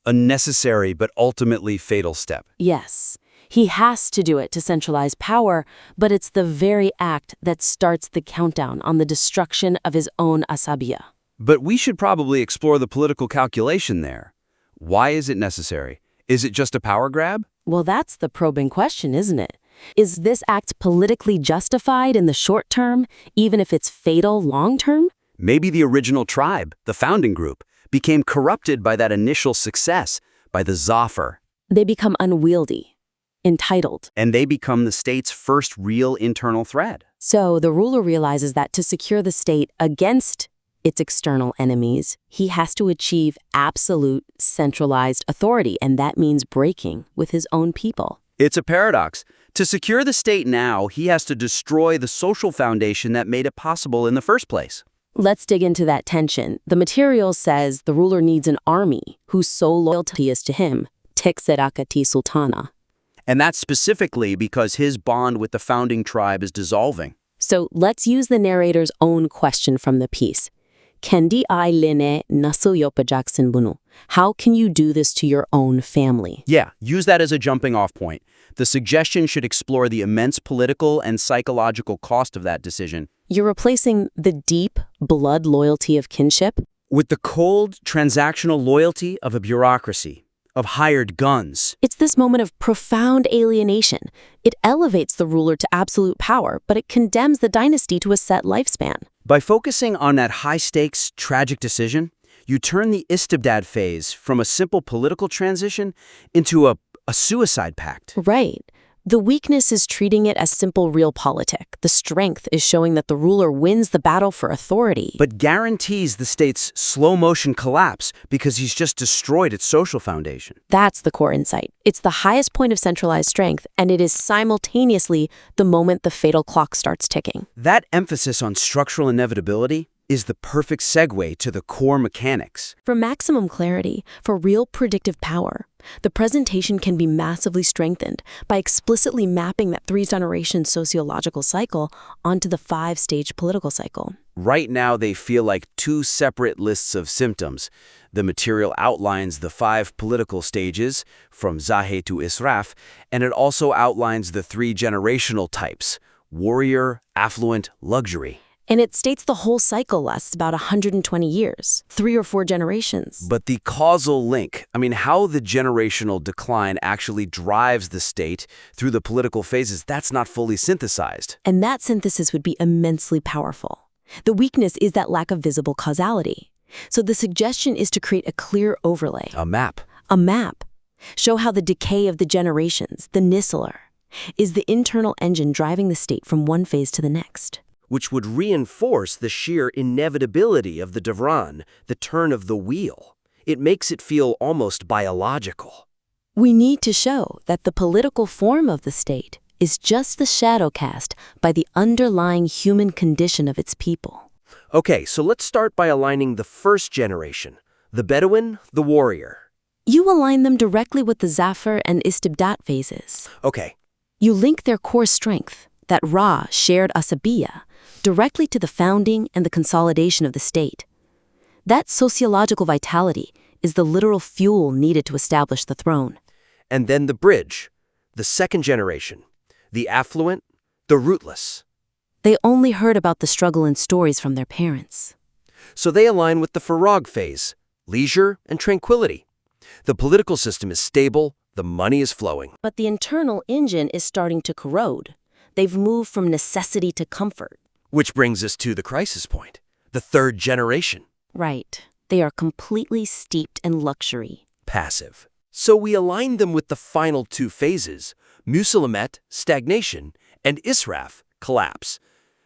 A necessary but ultimately fatal step. Yes, he has to do it to centralize power, but it's the very act that starts the countdown on the destruction of his own asabiya. But we should probably explore the political calculation there. Why is it necessary? Is it just a power grab? Well, that's the probing question, isn't it? Is this act politically justified in the short term, even if it's fatal long term? Maybe the original tribe, the founding group, became corrupted by that initial success, by the Zafar. They become unwieldy, entitled. And they become the state's first real internal threat. So the ruler realizes that to secure the state against its external enemies, he has to achieve absolute centralized authority, and that means breaking with his own people. It's a paradox. To secure the state now, he has to destroy the social foundation that made it possible in the first place. Let's dig into that tension. The material says the ruler needs an army whose sole loyalty is to him, Tekserakati Sultana. And that's specifically because his bond with the founding tribe is dissolving. So let's use the narrator's own question from the piece. Kendi I line nasuyopajak bunu. How can you do this to your own family? Yeah, use that as a jumping off point. The suggestion should explore the immense political and psychological cost of that decision. You're replacing the deep blood loyalty of kinship with the cold, transactional loyalty of a bureaucracy, of hired guns. It's this moment of profound alienation. It elevates the ruler to absolute power, but it condemns the dynasty to a set lifespan. By focusing on that high-stakes, tragic decision, you turn the Istabdad phase from a simple political transition into a suicide pact. Right. The weakness is treating it as simple realpolitik. The strength is showing that the ruler wins the battle for authority. But guarantees the state's slow-motion collapse because he's just destroyed its social foundation. That's the core insight. It's the highest point of centralized strength, and it is simultaneously the moment the fatal clock starts ticking. That emphasis on structural inevitability is the perfect segue to the core mechanics. For maximum clarity, for real predictive power, The presentation can be massively strengthened by explicitly mapping that three-generation sociological cycle onto the five-stage political cycle. Right now, they feel like two separate lists of symptoms. The material outlines the five political stages, from Zahe to Israf, and it also outlines the three generational types: warrior, affluent, luxury. And it states the whole cycle lasts about 120 years, 3 or 4 generations. But the causal link, how the generational decline actually drives the state through the political phases, that's not fully synthesized. And that synthesis would be immensely powerful. The weakness is that lack of visible causality. So the suggestion is to create a clear overlay. A map. A map. Show how the decay of the generations, the Nisseler, is the internal engine driving the state from one phase to the next. Which would reinforce the sheer inevitability of the Devran, the turn of the wheel. It makes it feel almost biological. We need to show that the political form of the state is just the shadow cast by the underlying human condition of its people. Okay, so let's start by aligning the first generation, the Bedouin, the warrior. You align them directly with the Zafar and Istibdat phases. Okay. You link their core strength, that Ra shared Asabiya, directly to the founding and the consolidation of the state. That sociological vitality is the literal fuel needed to establish the throne. And then the bridge, the second generation, the affluent, the rootless. They only heard about the struggle in stories from their parents. So they align with the Farag phase, leisure and tranquility. The political system is stable, the money is flowing. But the internal engine is starting to corrode. They've moved from necessity to comfort. Which brings us to the crisis point, the third generation. Right. They are completely steeped in luxury. Passive. So we align them with the final two phases, Musalamet, stagnation, and Israf, collapse.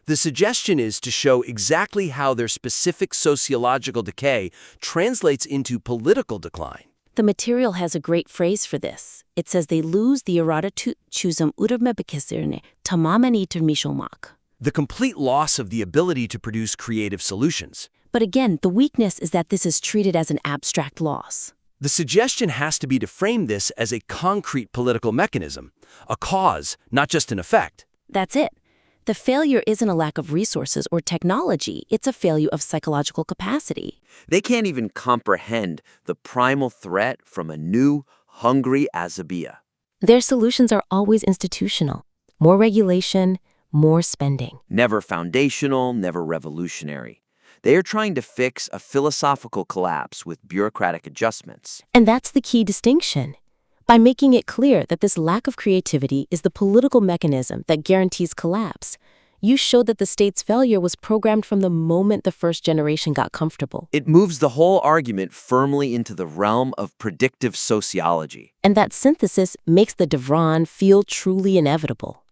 The suggestion is to show exactly how their specific sociological decay translates into political decline. The material has a great phrase for this. It says they lose the irada to chuzam urmebekesirne tamamani termishomak. The complete loss of the ability to produce creative solutions. But again, the weakness is that this is treated as an abstract loss. The suggestion has to be to frame this as a concrete political mechanism, a cause, not just an effect. That's it. The failure isn't a lack of resources or technology, it's a failure of psychological capacity. They can't even comprehend the primal threat from a new, hungry Asabiya. Their solutions are always institutional. More regulation, more spending. Never foundational, never revolutionary. They are trying to fix a philosophical collapse with bureaucratic adjustments. And that's the key distinction. By making it clear that this lack of creativity is the political mechanism that guarantees collapse, you show that the state's failure was programmed from the moment the first generation got comfortable. It moves the whole argument firmly into the realm of predictive sociology. And that synthesis makes the Devran feel truly inevitable.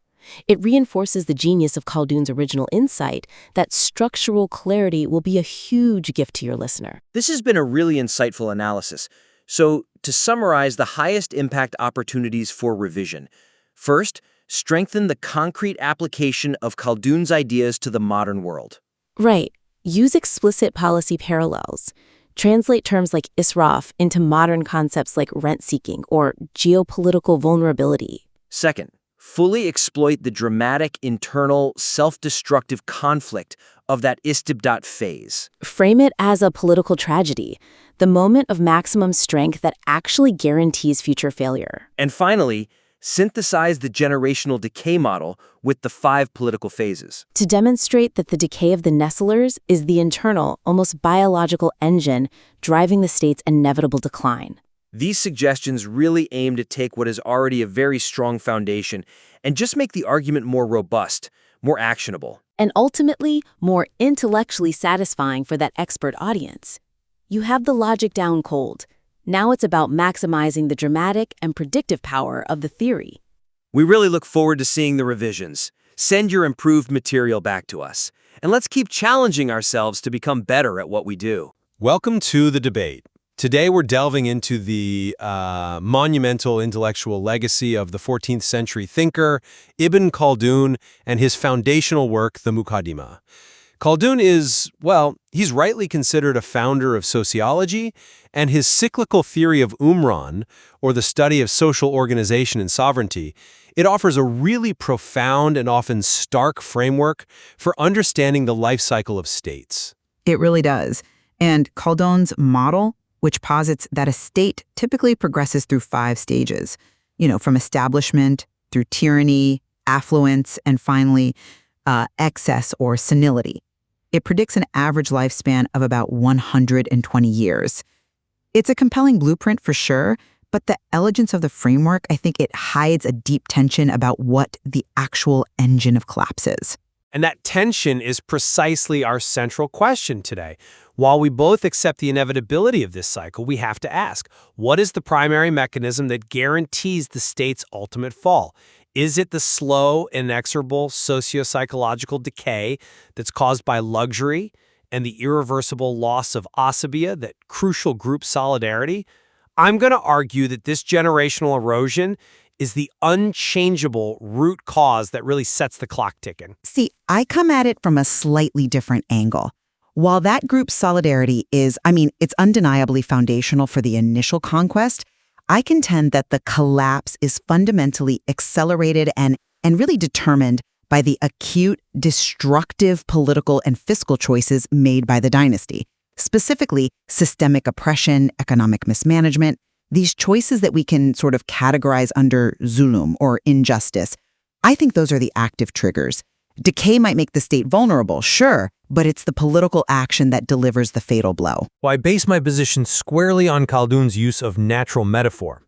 It reinforces the genius of Khaldun's original insight that structural clarity will be a huge gift to your listener. This has been a really insightful analysis. So, to summarize the highest impact opportunities for revision. First, strengthen the concrete application of Khaldun's ideas to the modern world. Right. Use explicit policy parallels. Translate terms like israf into modern concepts like rent-seeking or geopolitical vulnerability. Second, fully exploit the dramatic internal self-destructive conflict of that istibdat phase. Frame it as a political tragedy, the moment of maximum strength that actually guarantees future failure. And finally, synthesize the generational decay model with the 5 political phases. To demonstrate that the decay of the nestlers is the internal, almost biological engine driving the state's inevitable decline. These suggestions really aim to take what is already a very strong foundation and just make the argument more robust, more actionable. And ultimately, more intellectually satisfying for that expert audience. You have the logic down cold. Now it's about maximizing the dramatic and predictive power of the theory. We really look forward to seeing the revisions. Send your improved material back to us. And let's keep challenging ourselves to become better at what we do. Welcome to the debate. Today we're delving into the monumental intellectual legacy of the 14th century thinker Ibn Khaldun and his foundational work, the Muqaddimah. Khaldun is, well, he's rightly considered a founder of sociology, and his cyclical theory of Umran, or the study of social organization and sovereignty, it offers a really profound and often stark framework for understanding the life cycle of states. It really does. And Khaldun's model, which posits that a state typically progresses through 5 stages, from establishment through tyranny, affluence, and finally, excess or senility. It predicts an average lifespan of about 120 years. It's a compelling blueprint for sure, but the elegance of the framework, I think it hides a deep tension about what the actual engine of collapse is. And that tension is precisely our central question today. While we both accept the inevitability of this cycle, we have to ask, what is the primary mechanism that guarantees the state's ultimate fall? Is it the slow, inexorable socio-psychological decay that's caused by luxury and the irreversible loss of asabiya, that crucial group solidarity? I'm going to argue that this generational erosion is the unchangeable root cause that really sets the clock ticking. See, I come at it from a slightly different angle. While that group solidarity is, it's undeniably foundational for the initial conquest, I contend that the collapse is fundamentally accelerated and really determined by the acute, destructive political and fiscal choices made by the dynasty, specifically systemic oppression, economic mismanagement, these choices that we can sort of categorize under zulum or injustice. I think those are the active triggers. Decay might make the state vulnerable, sure, but it's the political action that delivers the fatal blow. Well, I base my position squarely on Khaldun's use of natural metaphor.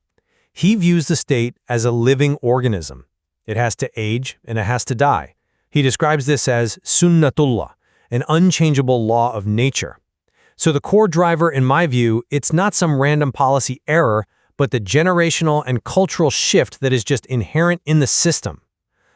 He views the state as a living organism. It has to age and it has to die. He describes this as sunnatullah, an unchangeable law of nature. So the core driver, in my view, it's not some random policy error, but the generational and cultural shift that is just inherent in the system.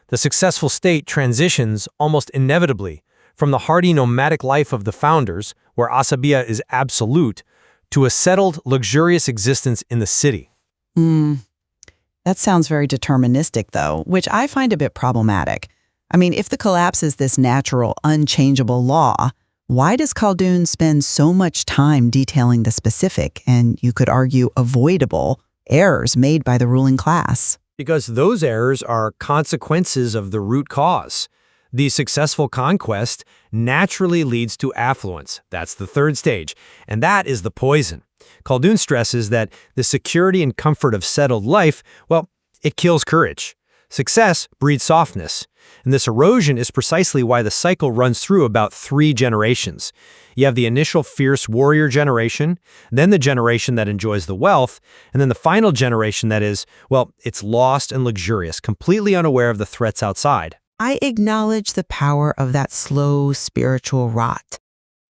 The successful state transitions almost inevitably from the hardy nomadic life of the founders, where asabiya is absolute, to a settled, luxurious existence in the city. That sounds very deterministic, though, which I find a bit problematic. If the collapse is this natural, unchangeable law, why does Khaldun spend so much time detailing the specific, and you could argue avoidable, errors made by the ruling class? Because those errors are consequences of the root cause. The successful conquest naturally leads to affluence. That's the third stage, and that is the poison. Khaldun stresses that the security and comfort of settled life, well, it kills courage. Success breeds softness, and this erosion is precisely why the cycle runs through about 3 generations. You have the initial fierce warrior generation, then the generation that enjoys the wealth, and then the final generation that is, well, it's lost and luxurious, completely unaware of the threats outside. I acknowledge the power of that slow spiritual rot.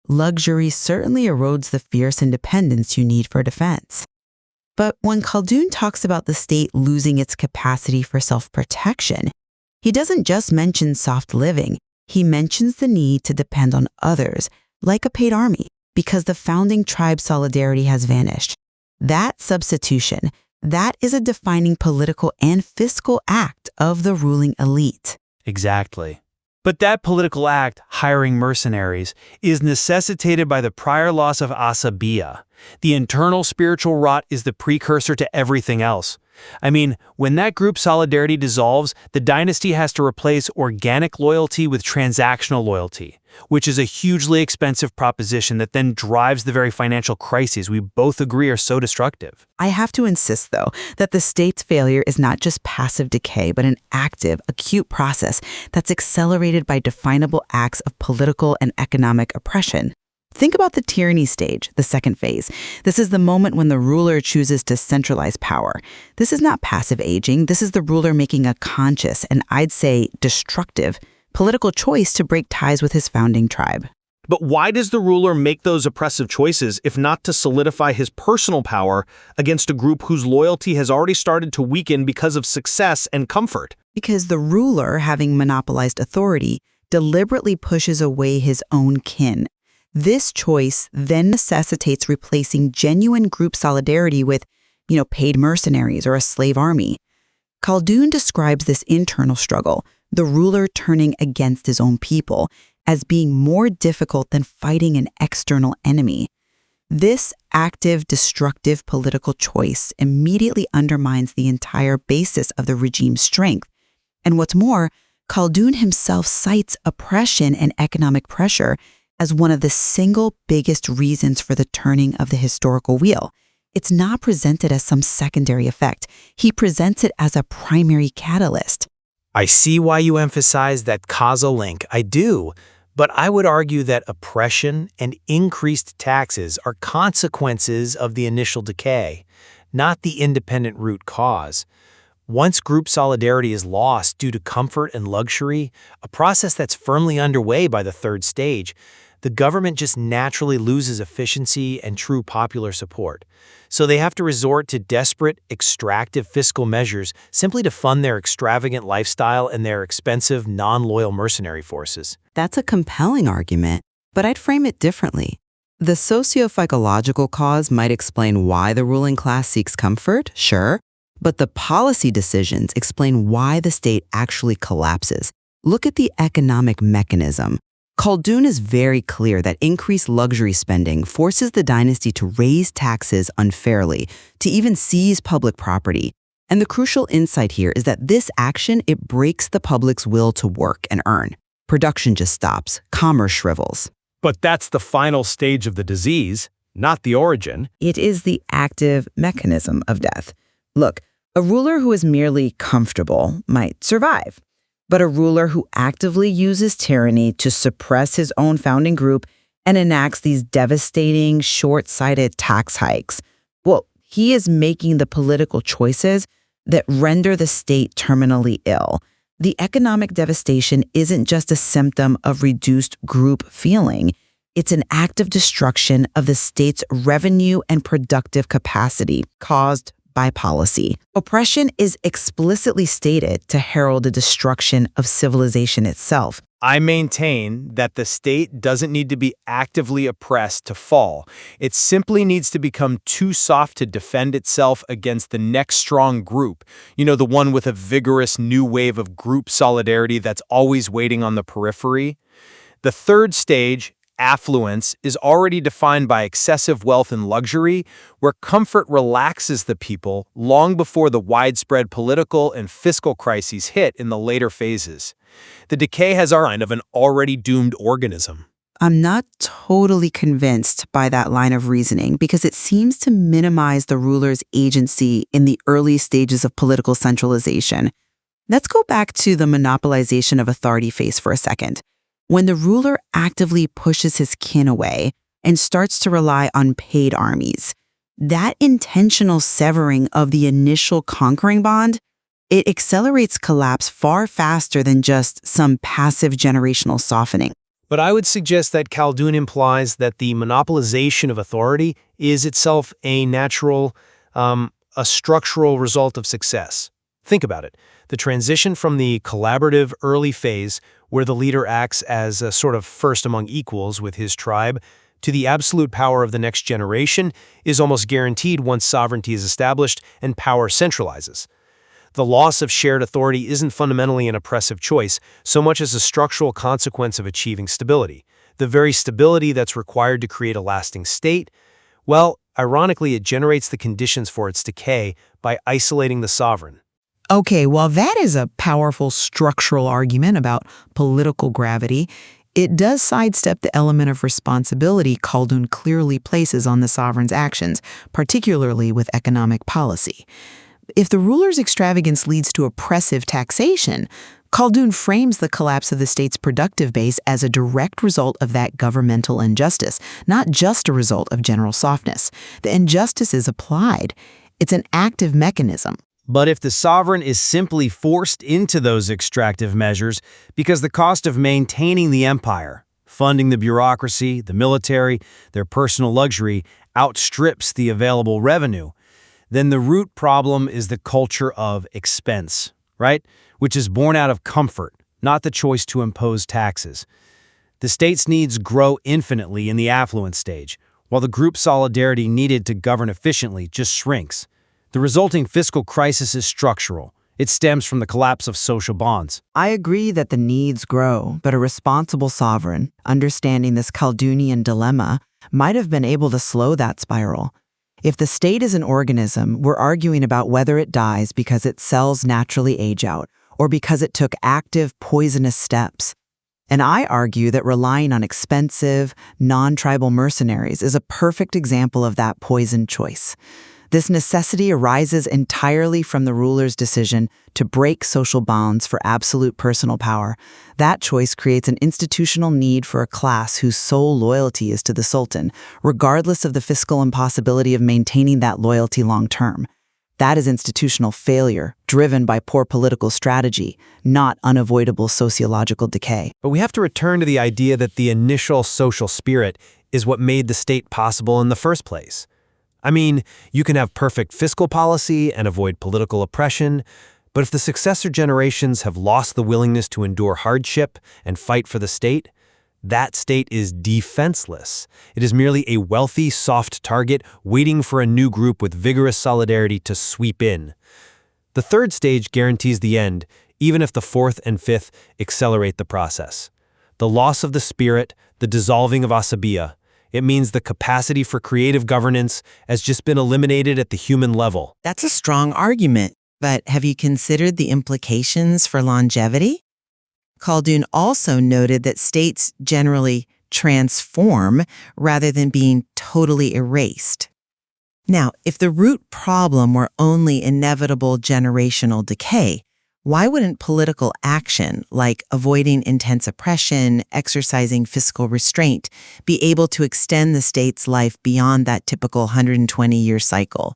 Luxury certainly erodes the fierce independence you need for defense. But when Khaldun talks about the state losing its capacity for self-protection, he doesn't just mention soft living. He mentions the need to depend on others, like a paid army, because the founding tribe solidarity has vanished. That substitution, that is a defining political and fiscal act of the ruling elite. Exactly. But that political act, hiring mercenaries, is necessitated by the prior loss of asabiya. The internal spiritual rot is the precursor to everything else. When that group solidarity dissolves, the dynasty has to replace organic loyalty with transactional loyalty, which is a hugely expensive proposition that then drives the very financial crises we both agree are so destructive. I have to insist, though, that the state's failure is not just passive decay, but an active, acute process that's accelerated by definable acts of political and economic oppression. Think about the tyranny stage, the second phase. This is the moment when the ruler chooses to centralize power. This is not passive aging. This is the ruler making a conscious, and I'd say destructive, political choice to break ties with his founding tribe. But why does the ruler make those oppressive choices if not to solidify his personal power against a group whose loyalty has already started to weaken because of success and comfort? Because the ruler, having monopolized authority, deliberately pushes away his own kin. This choice then necessitates replacing genuine group solidarity with, paid mercenaries or a slave army. Khaldun describes this internal struggle, the ruler turning against his own people, as being more difficult than fighting an external enemy. This active, destructive political choice immediately undermines the entire basis of the regime's strength. And what's more, Khaldun himself cites oppression and economic pressure as one of the single biggest reasons for the turning of the historical wheel. It's not presented as some secondary effect. He presents it as a primary catalyst. I see why you emphasize that causal link. I do. But I would argue that oppression and increased taxes are consequences of the initial decay, not the independent root cause. Once group solidarity is lost due to comfort and luxury, a process that's firmly underway by the third stage, the government just naturally loses efficiency and true popular support. So they have to resort to desperate, extractive fiscal measures simply to fund their extravagant lifestyle and their expensive, non-loyal mercenary forces. That's a compelling argument, but I'd frame it differently. The socio-psychological cause might explain why the ruling class seeks comfort, sure, but the policy decisions explain why the state actually collapses. Look at the economic mechanism. Khaldun is very clear that increased luxury spending forces the dynasty to raise taxes unfairly, to even seize public property. And the crucial insight here is that this action, it breaks the public's will to work and earn. Production just stops, commerce shrivels. But that's the final stage of the disease, not the origin. It is the active mechanism of death. Look, a ruler who is merely comfortable might survive. But a ruler who actively uses tyranny to suppress his own founding group and enacts these devastating, short-sighted tax hikes, well, he is making the political choices that render the state terminally ill. The economic devastation isn't just a symptom of reduced group feeling. It's an act of destruction of the state's revenue and productive capacity caused by policy. Oppression is explicitly stated to herald the destruction of civilization itself. I maintain that the state doesn't need to be actively oppressed to fall. It simply needs to become too soft to defend itself against the next strong group. You know, the one with a vigorous new wave of group solidarity that's always waiting on the periphery. The third stage, affluence, is already defined by excessive wealth and luxury, where comfort relaxes the people long before the widespread political and fiscal crises hit in the later phases. The decay has our line of an already doomed organism. I'm not totally convinced by that line of reasoning because it seems to minimize the ruler's agency in the early stages of political centralization. Let's go back to the monopolization of authority phase for a second. When the ruler actively pushes his kin away and starts to rely on paid armies, that intentional severing of the initial conquering bond, it accelerates collapse far faster than just some passive generational softening. But I would suggest that Khaldun implies that the monopolization of authority is itself a natural, a structural result of success. Think about it. The transition from the collaborative early phase, where the leader acts as a sort of first among equals with his tribe, to the absolute power of the next generation is almost guaranteed once sovereignty is established and power centralizes. The loss of shared authority isn't fundamentally an oppressive choice so much as a structural consequence of achieving stability. The very stability that's required to create a lasting state, well, ironically, it generates the conditions for its decay by isolating the sovereign. Okay, while that is a powerful structural argument about political gravity, it does sidestep the element of responsibility Khaldun clearly places on the sovereign's actions, particularly with economic policy. If the ruler's extravagance leads to oppressive taxation, Khaldun frames the collapse of the state's productive base as a direct result of that governmental injustice, not just a result of general softness. The injustice is applied. It's an active mechanism. But if the sovereign is simply forced into those extractive measures because the cost of maintaining the empire, funding the bureaucracy, the military, their personal luxury outstrips the available revenue, then the root problem is the culture of expense, right? Which is born out of comfort, not the choice to impose taxes. The state's needs grow infinitely in the affluent stage, while the group solidarity needed to govern efficiently just shrinks. The resulting fiscal crisis is structural. It stems from the collapse of social bonds. I agree that the needs grow, but a responsible sovereign, understanding this Khaldunian dilemma, might have been able to slow that spiral. If the state is an organism, we're arguing about whether it dies because its cells naturally age out, or because it took active, poisonous steps. And I argue that relying on expensive, non-tribal mercenaries is a perfect example of that poisoned choice. This necessity arises entirely from the ruler's decision to break social bonds for absolute personal power. That choice creates an institutional need for a class whose sole loyalty is to the sultan, regardless of the fiscal impossibility of maintaining that loyalty long term. That is institutional failure, driven by poor political strategy, not unavoidable sociological decay. But we have to return to the idea that the initial social spirit is what made the state possible in the first place. I mean, you can have perfect fiscal policy and avoid political oppression, but if the successor generations have lost the willingness to endure hardship and fight for the state, that state is defenseless. It is merely a wealthy, soft target waiting for a new group with vigorous solidarity to sweep in. The third stage guarantees the end, even if the fourth and fifth accelerate the process. The loss of the spirit, the dissolving of Asabiya. It means the capacity for creative governance has just been eliminated at the human level. That's a strong argument, but have you considered the implications for longevity? Khaldun also noted that states generally transform rather than being totally erased. Now, if the root problem were only inevitable generational decay, why wouldn't political action, like avoiding intense oppression, exercising fiscal restraint, be able to extend the state's life beyond that typical 120-year cycle?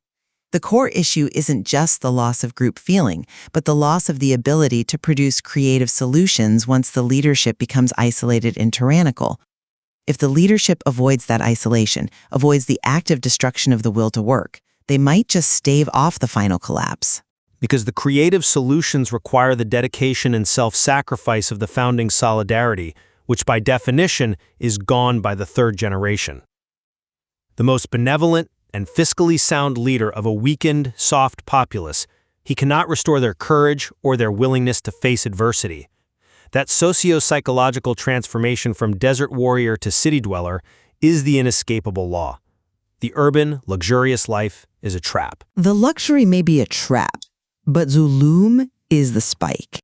The core issue isn't just the loss of group feeling, but the loss of the ability to produce creative solutions once the leadership becomes isolated and tyrannical. If the leadership avoids that isolation, avoids the active destruction of the will to work, they might just stave off the final collapse. Because the creative solutions require the dedication and self-sacrifice of the founding solidarity, which by definition is gone by the third generation. The most benevolent and fiscally sound leader of a weakened, soft populace, he cannot restore their courage or their willingness to face adversity. That socio-psychological transformation from desert warrior to city dweller is the inescapable law. The urban, luxurious life is a trap. The luxury may be a trap, but Zulum is the spike.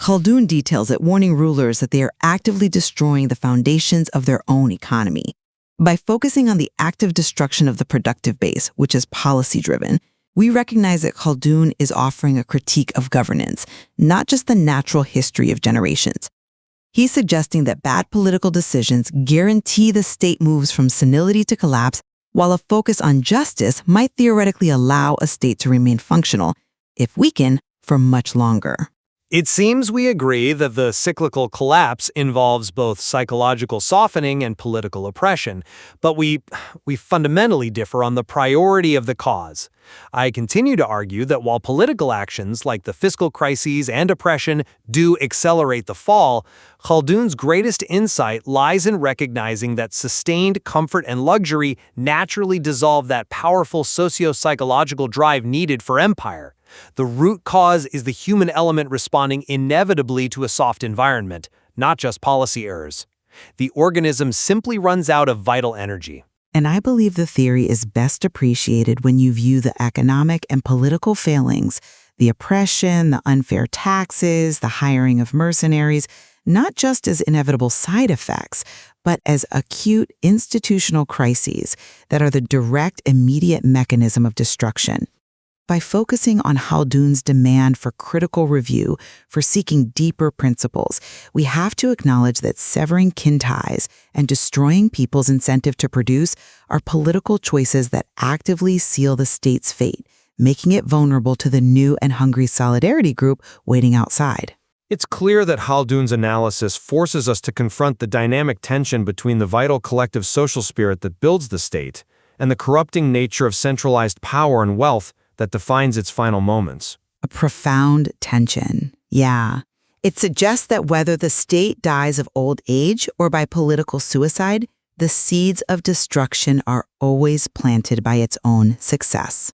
Haldun details it, warning rulers that they are actively destroying the foundations of their own economy. By focusing on the active destruction of the productive base, which is policy-driven, we recognize that Haldun is offering a critique of governance, not just the natural history of generations. He's suggesting that bad political decisions guarantee the state moves from senility to collapse, while a focus on justice might theoretically allow a state to remain functional, if weakened, for much longer. It seems we agree that the cyclical collapse involves both psychological softening and political oppression, but we fundamentally differ on the priority of the cause. I continue to argue that while political actions like the fiscal crises and oppression do accelerate the fall, Khaldun's greatest insight lies in recognizing that sustained comfort and luxury naturally dissolve that powerful socio-psychological drive needed for empire. The root cause is the human element responding inevitably to a soft environment, not just policy errors. The organism simply runs out of vital energy. And I believe the theory is best appreciated when you view the economic and political failings, the oppression, the unfair taxes, the hiring of mercenaries, not just as inevitable side effects, but as acute institutional crises that are the direct, immediate mechanism of destruction. By focusing on Haldun's demand for critical review, for seeking deeper principles, we have to acknowledge that severing kin ties and destroying people's incentive to produce are political choices that actively seal the state's fate, making it vulnerable to the new and hungry solidarity group waiting outside. It's clear that Haldun's analysis forces us to confront the dynamic tension between the vital collective social spirit that builds the state and the corrupting nature of centralized power and wealth that defines its final moments. A profound tension. Yeah. It suggests that whether the state dies of old age or by political suicide, the seeds of destruction are always planted by its own success.